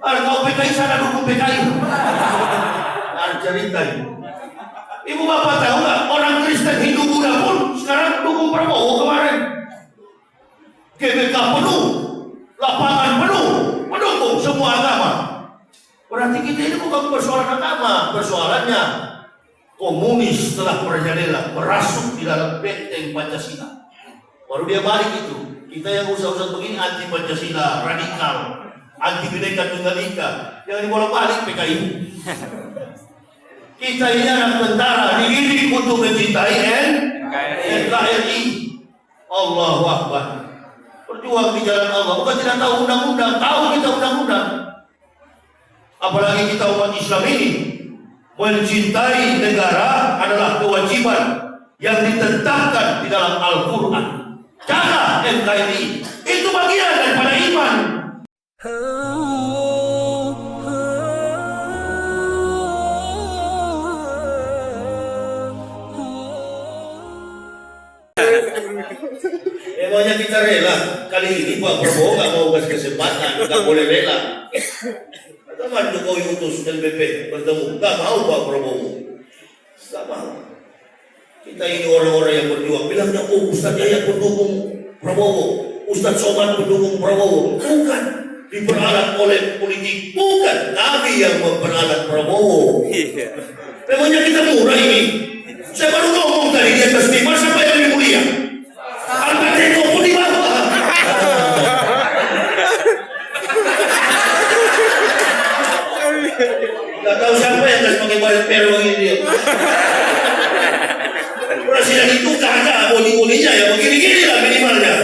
Kau PKI sana dukung PKI. Ada cerita ini. Ibu bapak tahu nggak? Orang Kristen, Hindu, Buddha pun sekarang dukung Prabowo kemarin. GBK penuh, lapangan penuh, mendukung semua agama. Berarti kita ini bukan persoalan agama, persoalannya komunis telah merajalela, merasuk di dalam benteng Pancasila. Baru dia balik itu. Kita yang usah-usah begini anti Pancasila, radikal, anti Bhinneka Tunggal Ika. Jangan dibolak-balik PKI. Kita ini anak tentara dididik untuk mencintai NKRI. Allahu Akbar. Berjuang di jalan Allah. Bukan tidak tahu undang-undang, tahu kita undang-undang. Apalagi kita umat Islam ini, mencintai negara adalah kewajiban yang ditetapkan di dalam Al-Quran. Jaga NKRI, itu bagian daripada iman. Emangnya kita rela? Kali ini Pak Prabowo nggak mau kasih kesempatan, nggak boleh rela. Teman Jokowi utus LBP bertemu, nggak mau Pak Prabowo, nggak mau. Kita ini orang-orang yang berjuang. Bilangnya, oh Ustaz Yaya pendukung Prabowo, Ustaz Somad pendukung Prabowo. Bukan, diperalat oleh politik. Bukan, kami yang memperalat Prabowo. Memangnya kita murah ini? Saya baru ngomong tadi di atas mimbar, siapa yang lebih mulia? Harga teko pun di bawah. Gak tahu siapa yang kasih pakai balik perwang ini dia. Presiden itu kagak boni-boninya ya begini-gini lah minimalnya.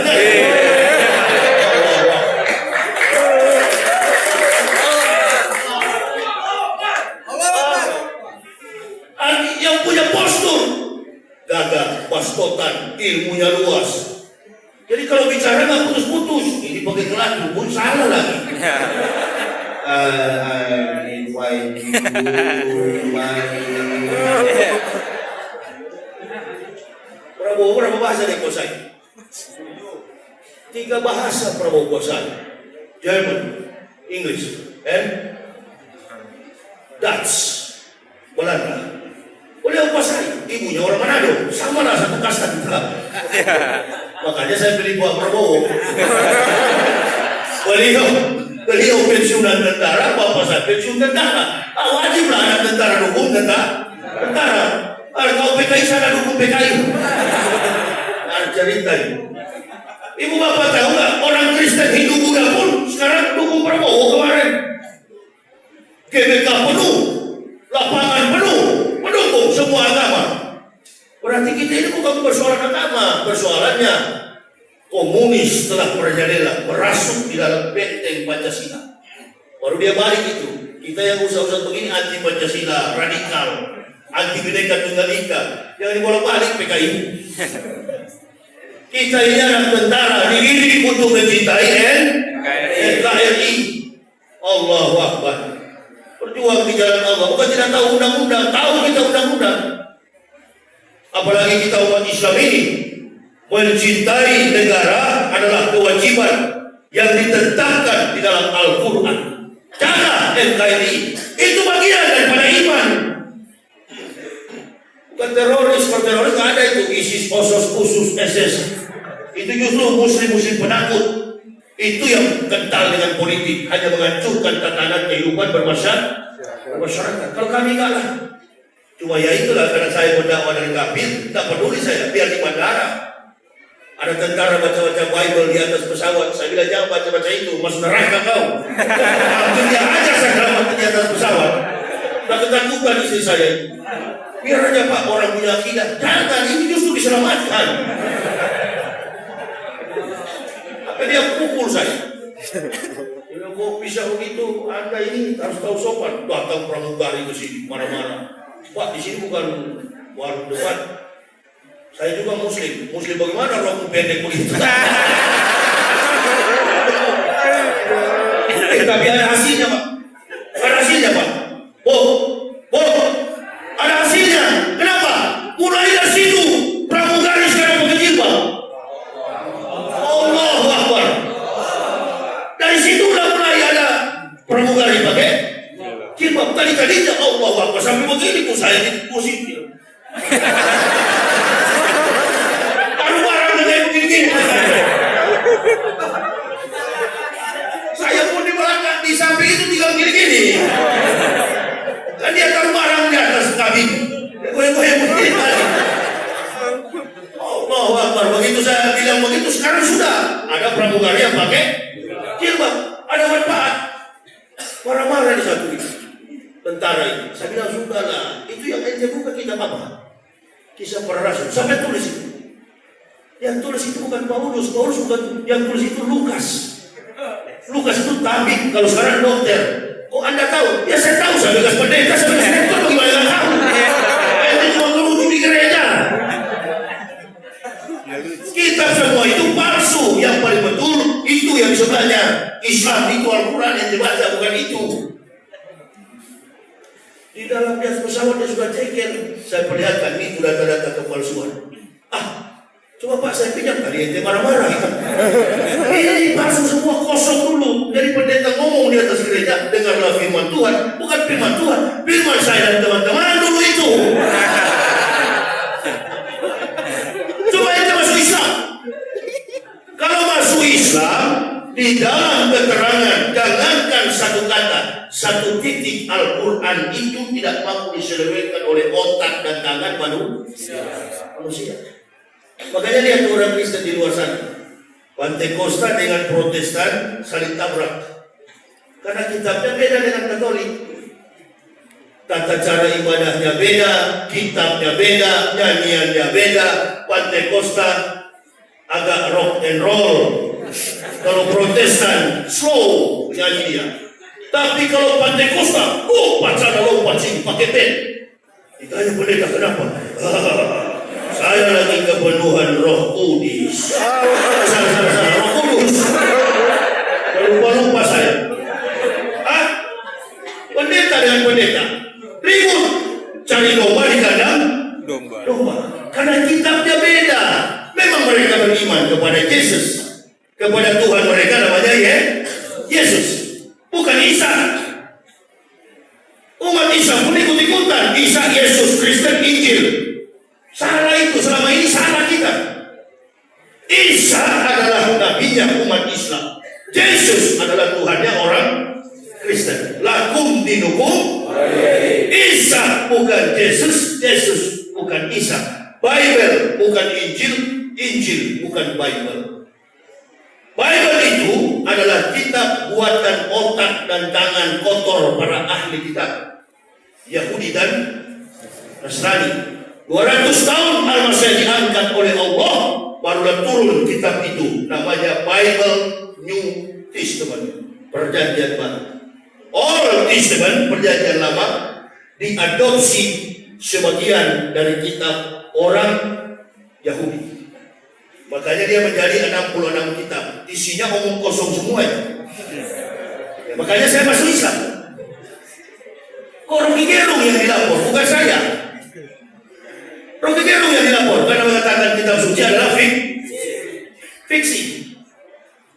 Yang punya postur gagah, pastotan, ilmunya luas. Jadi kalau bicara nggak putus-putus, ini pakai kelatu pun salah lagi. Prabowo berapa bahasa dia kuasai? 3 bahasa Prabowo kuasai. German, English, and Dutch, Belanda. Beliau kuasai. Ibunya orang Manado, sama lah satu kasta kita. Makanya saya pilih Pak Prabowo. Beliau pensiunan tentara, bapak saya pensiun tentara. Wajiblah anak tentara dukung tentara. Kau PKI sana dukung PKI. Ada cerita ini. Ibu bapak tahu nggak? Orang Kristen, Hindu, Buddha pun sekarang dukung Prabowo kemarin. GBK penuh, lapangan penuh, mendukung semua agama. Berarti kita ini bukan persoalan agama, persoalannya komunis telah merajalela, merasuk di dalam benteng Pancasila. Baru dia balik itu. Kita yang usah-usah begini anti Pancasila, radikal, anti Bhinneka Tunggal Ika. Jangan dibolak-balik PKI. Kita ini anak tentara dididik untuk mencintai NKRI. Allahu Akbar. Berjuang di jalan Allah. Bukan tidak tahu undang-undang, tahu kita undang-undang. Apalagi kita umat Islam ini, mencintai negara adalah kewajiban yang ditetapkan di dalam Al-Quran. Jaga NKRI, itu bagian daripada iman. Bukan teroris, kalau teroris nggak ada itu ISIS, OSOS, USUS, SS. Itu justru muslim-muslim penakut. Itu yang kental dengan politik, hanya menghancurkan tatanan kehidupan bermasyarakat. Kalau kami enggak lah. Cuma ya itulah, karena saya berdakwah dari kafir, tak peduli saya, biar di bandara ada tentara baca-baca Bible di atas pesawat. Saya bilang jangan baca-baca itu, masuk neraka kau. Hampir dia aja saya selamat di atas pesawat. Tak ketakutan istri saya. Biar aja Pak orang punya akidah. Jangan, ini justru diselamatkan. Apa dia pukul saya? Dia kok bisa begitu? Anda ini harus tahu sopan. Datang pramugari ke sini, mana-mana. Pak, di sini bukan warung depan. Saya juga muslim. Muslim bagaimana rambut pendek begitu? Tapi ada hasilnya, Pak. Ada hasilnya, Pak. Ada hasilnya. Kenapa? Mulai dari situ pramugari sekarang mengecil, Pak. Allahu Akbar. Dari situ udah mulai ada pramugari Kimbab tadi-tadinya Allah Akbar sampai begini kok saya di kursi. Taruh barang dengan gini. Saya pun di belakang di samping itu tinggal gini-gini. Dan dia taruh barang di atas kabin. Goyang-goyang begini tadi. Allah Akbar. Begitu saya bilang begitu, sekarang sudah ada pramugari yang pakai jilbab, ada manfaat. Marah-marah di satu itu tentara ini. Saya bilang sudahlah, itu yang ente buka kitab apa? Kisah para Rasul. Sampai tulis itu. Yang tulis itu bukan Paulus bukan, yang tulis itu Lukas. Lukas itu tabib, kalau sekarang dokter. Kok Anda tahu? Ya saya tahu, saya bekas pendeta, saya bekas rektor, bagaimana nggak tahu? Ente cuma ngelucu di gereja. Kitab semua itu palsu, yang paling betul itu yang sebenarnya Islam itu Al-Quran yang dibaca, bukan itu. Di dalam pesawat dia sudah ceker, saya perlihatkan itu data-data kepalsuan. Coba Pak saya pinjam tadi ente marah-marah. Ini palsu semua, kosong dulu. Jadi pendeta ngomong di atas gereja, dengarlah firman Tuhan, bukan firman Tuhan, firman saya dan teman-teman dulu itu. Coba ente masuk Islam. Kalau masuk Islam, di dalam keterangan jangankan satu kata, satu titik Al-Quran itu tidak mampu diselewengkan oleh otak dan tangan manusia. Makanya lihat orang Kristen di luar sana, Pantekosta dengan Protestan saling tabrak karena kitabnya beda dengan Katolik. Tata cara ibadahnya beda, kitabnya beda, nyanyiannya beda. Pantekosta agak rock and roll, kalau Protestan slow nyanyi dia. Tapi kalau Pantekosta, pacara lompat sini pakai band. Ditanya pendeta kenapa? Saya lagi kepenuhan Roh Kudus. Salah, Roh Kudus. Lupa saya. Pendeta dengan pendeta ribut cari domba di kandang domba. Karena kitabnya beda. Memang mereka beriman kepada Yesus, kepada Tuhan mereka namanya Yesus, bukan Isa. Umat Isa pun ikut-ikutan Isa, Yesus, Kristen, Injil. Salah itu, selama ini salah kita. Isa adalah nabinya umat Islam, Yesus adalah Tuhannya orang Kristen. Lakum dinukum. Isa bukan Yesus, Yesus bukan Isa. Bible bukan Injil, Injil bukan Bible. Bible itu adalah kitab buatan otak dan tangan kotor para ahli kitab Yahudi dan Nasrani. 200 tahun Al-Masih diangkat oleh Allah, barulah turun kitab itu, namanya Bible New Testament, perjanjian baru. Old Testament, perjanjian lama, diadopsi sebagian dari kitab orang Yahudi. Makanya dia menjadi 66 kitab, isinya omong kosong semua ya. Makanya saya masuk Islam. Kok Rocky Gerung yang dilapor, bukan saya. Rocky Gerung yang dilapor karena mengatakan kitab suci adalah fiksi.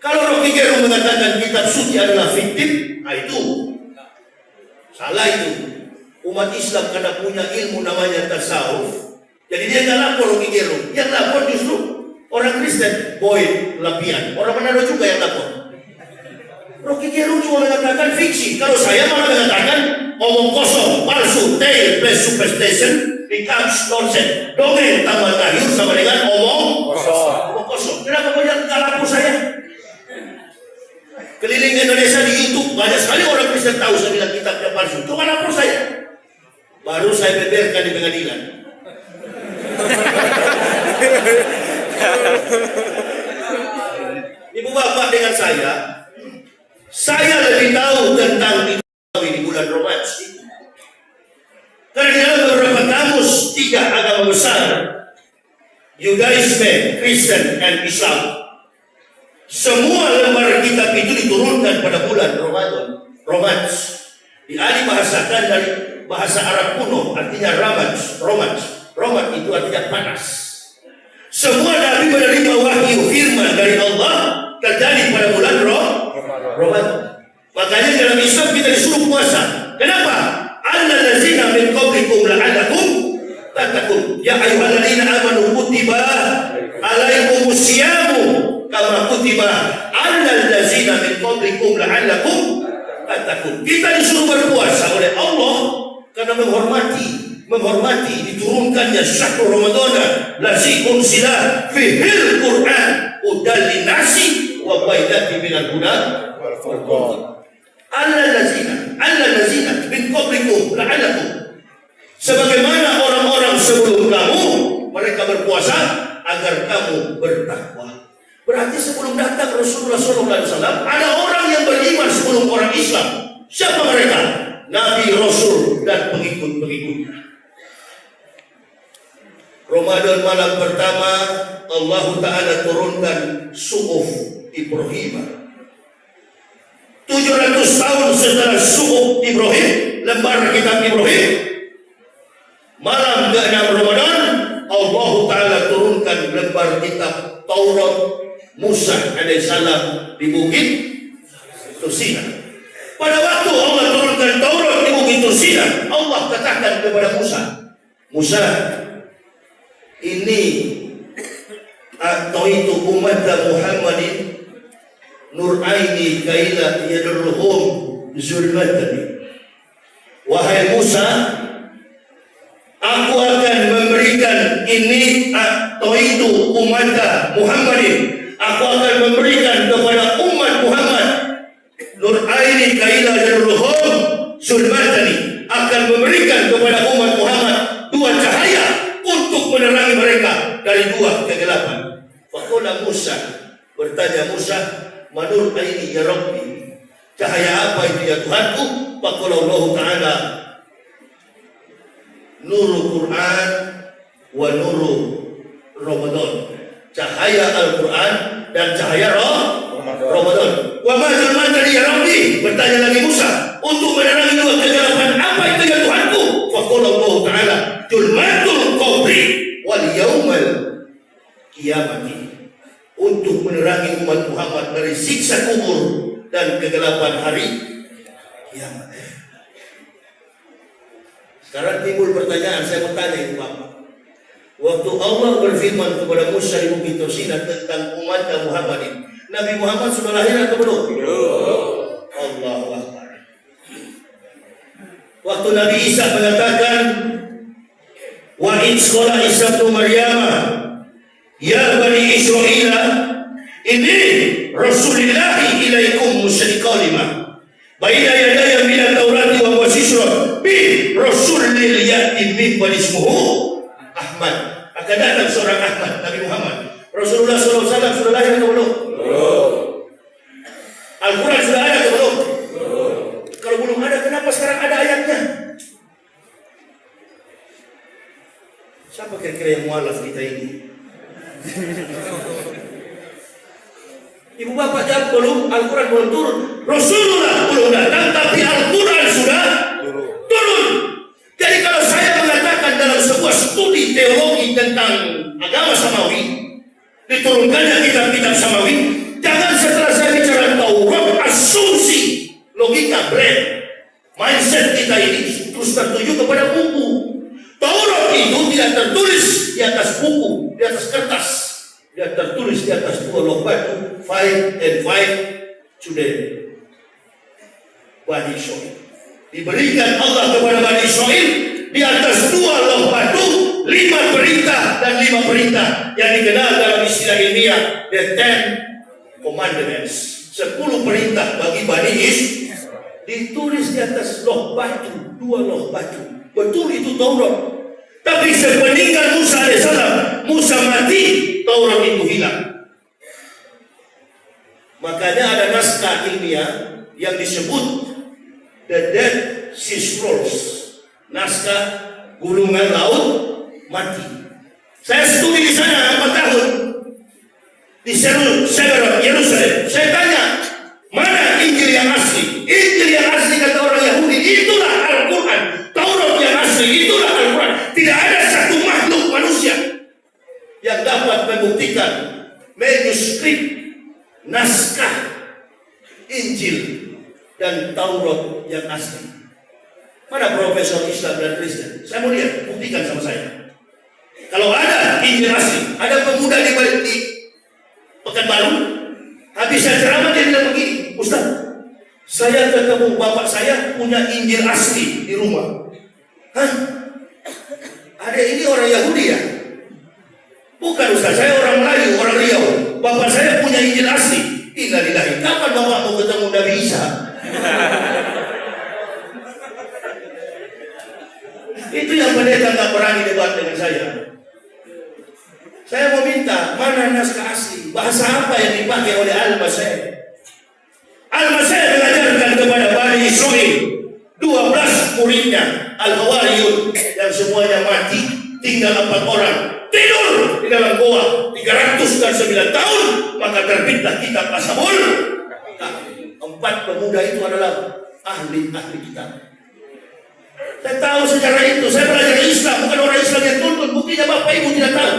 Kalau Rocky Gerung mengatakan kitab suci adalah fiktif, itu salah itu. Umat Islam karena punya ilmu namanya tasawuf, jadi dia nggak lapor Rocky Gerung. Yang lapor justru orang Kristen, Boyd Lapian, orang Manado juga yang lapor. Rocky Gerung cuma mengatakan fiksi. Kalau saya malah mengatakan omong kosong, palsu, tale plus superstition becomes nonsense. Dongeng tambah tahyur sama dengan omong kosong. Kenapa banyak nggak lapor saya? Keliling Indonesia di YouTube banyak sekali orang Kristen tahu saya bilang kitabnya palsu. Cuma lapor saya. Baru saya beberkan di pengadilan. Ibu bapak dengan saya lebih tahu tentang di bulan Ramadan. Karena di dalam beberapa kamus 3 agama besar, Yudaisme, Kristen, dan Islam, semua lembar kitab itu diturunkan pada bulan Ramadan. Dibahasakan dari bahasa Arab kuno, artinya Romat itu artinya panas. Semua nabi menerima wahyu firman dari Allah terjadi pada bulan Ramadan. Makanya dalam Islam kita disuruh puasa. Kenapa? ya ayyuhalladzina amanu kutiba alaikumus syiyamu kama kutiba alal ladzina min qablikum la'allakum tattaqun. Kita disuruh berpuasa oleh Allah karena menghormati diturunkannya syahrul Ramadan lazi unzila fihil Qur'an hudan linnasi wa bayyinatin minal huda wal furqan. Allazina min qablikum la'allakum, sebagaimana orang-orang sebelum kamu mereka berpuasa agar kamu bertakwa. Berarti sebelum datang Rasulullah SAW ada orang yang beriman sebelum orang Islam. Siapa mereka? Nabi, Rasul dan pengikut-pengikutnya. Ramadan malam pertama Allah Ta'ala turunkan suhuf Ibrahim. 700 tahun setelah suhuf Ibrahim, lembar kitab Ibrahim, malam ke-6 Ramadan Allah Ta'ala turunkan lembar kitab Taurat Musa alaihissalam di Bukit Tursina. Pada waktu Allah turunkan Taurat di Bukit Tursina, Allah katakan kepada Musa, ini atau itu umat Muhammadin nur aini kaila yadurruhum zulmatani. Wahai Musa, aku akan memberikan ini atau itu umat Muhammadin, aku akan memberikan kepada umat Muhammad nur aini kaila yadurruhum zulmatani, akan memberikan kepada umat Muhammad dua cahaya untuk menerangi mereka dari dua kegelapan. Faqala Musa, bertanya Musa, manur aini ya Rabbi, cahaya apa itu ya Tuhanku? Faqala Allah Ta'ala, nurul Quran wa nurul Ramadan, cahaya Al-Quran dan cahaya Ramadan. Wa ma zulmatani ya Rabbi, bertanya lagi Musa, untuk menerangi dua kegelapan apa itu ya Tuhanku? Faqala Allah Ta'ala, zulmatul qabri wal yaumal qiyamati, untuk menerangi umat Muhammad dari siksa kubur dan kegelapan hari kiamat. Sekarang timbul pertanyaan, saya mau tanya itu Bapak. Waktu Allah berfirman kepada Musa di Bukit Tursina tentang umat Muhammadin, Nabi Muhammad sudah lahir atau belum? Belum. Allahu Akbar. Waktu Nabi Isa mengatakan, wa idh Isa ibnu Maryam ya bani Israila inni rasulillahi ilaikum musyriqan lima baina yadayya min at-taurati wa mubasyshiran bi rasulil ya'ti min ismuhu Ahmad. Akan datang seorang Ahmad, Nabi Muhammad. Rasulullah SAW sudah lahir atau belum? Belum. Al-Quran sudah ada atau belum? Belum. Kalau belum ada, kenapa sekarang ada ayatnya? Siapa kira-kira yang mualaf kita ini? Ibu bapak jawab, belum, Al-Quran belum turun, Rasulullah belum datang, tapi Al-Quran sudah turun. Jadi kalau saya mengatakan dalam sebuah studi teologi tentang agama Samawi, diturunkannya kitab-kitab Samawi, jangan setelah saya bicara Taurat, asumsi, logika, brand, mindset kita ini terus tertuju kepada buku. Taurat itu tidak tertulis di atas buku, di atas kertas. Dia tertulis di atas dua loh batu, 5 and 5 today. Bani Israil. Diberikan Allah kepada Bani Israil di atas dua loh batu, 5 perintah dan 5 perintah yang dikenal dalam istilah ilmiah the 10 commandments. 10 perintah bagi Bani Israil ditulis di atas loh batu, 2 loh batu. Betul itu Taurat. Tapi sepeninggal Musa alaihissalam, Musa mati, Taurat itu hilang. Makanya ada naskah ilmiah yang disebut the Dead Sea Scrolls, naskah gulungan laut mati. Saya studi di sana 4 tahun di Severus, Yerusalem. Saya tanya, mana Injil yang asli? Injil yang asli kata orang Yahudi, itulah Al-Quran. Taurat yang asli, itulah Al-Quran. Tidak ada satu makhluk manusia yang dapat membuktikan manuskrip, naskah Injil dan Taurat yang asli. Mana profesor Islam dan Kristen? Saya mau lihat, buktikan sama saya. Kalau ada Injil asli, ada pemuda di balik di Pekanbaru, habis saya ceramah dia bilang begini, Ustaz, saya ketemu bapak saya punya Injil asli di rumah. Hah? Ada ini orang Yahudi ya? Bukan Ustaz, saya orang Melayu, orang Riau. Bapak saya punya Injil asli. Innalillahi. Kapan bapak mau ketemu Nabi Isa? Itu yang pendeta nggak berani debat dengan saya. Saya mau minta, mana naskah asli? Bahasa apa yang dipakai oleh Al-Masih? Al-Masih mengajarkan kepada Bani Israel 12 muridnya Al-Hawariyun yang semuanya mati, tinggal 4 orang tidur di dalam goa 309 tahun, maka terbitlah kitab As-Sabul. Nah, 4 pemuda itu adalah ahli-ahli kitab. Saya tahu sejarah itu, saya belajar Islam, bukan orang Islam yang tuntut, buktinya Bapak Ibu tidak tahu.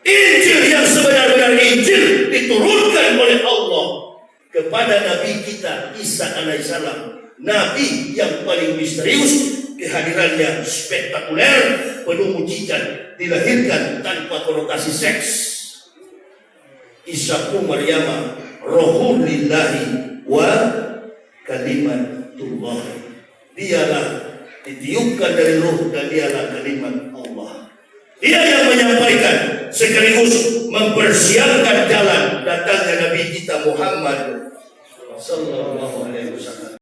Injil yang sebenar-benar Injil diturunkan oleh Allah kepada Nabi kita Isa alaihissalam, Nabi yang paling misterius, kehadirannya spektakuler, penuh mujizat, dilahirkan tanpa konotasi seks. Isa Maryam rohun lillahi wa kalimatullah. Dialah ditiupkan dari roh dan dialah kalimat Allah. Dia yang menyampaikan sekaligus mempersiapkan jalan datangnya Nabi kita Muhammad sallallahu alaihi wasallam.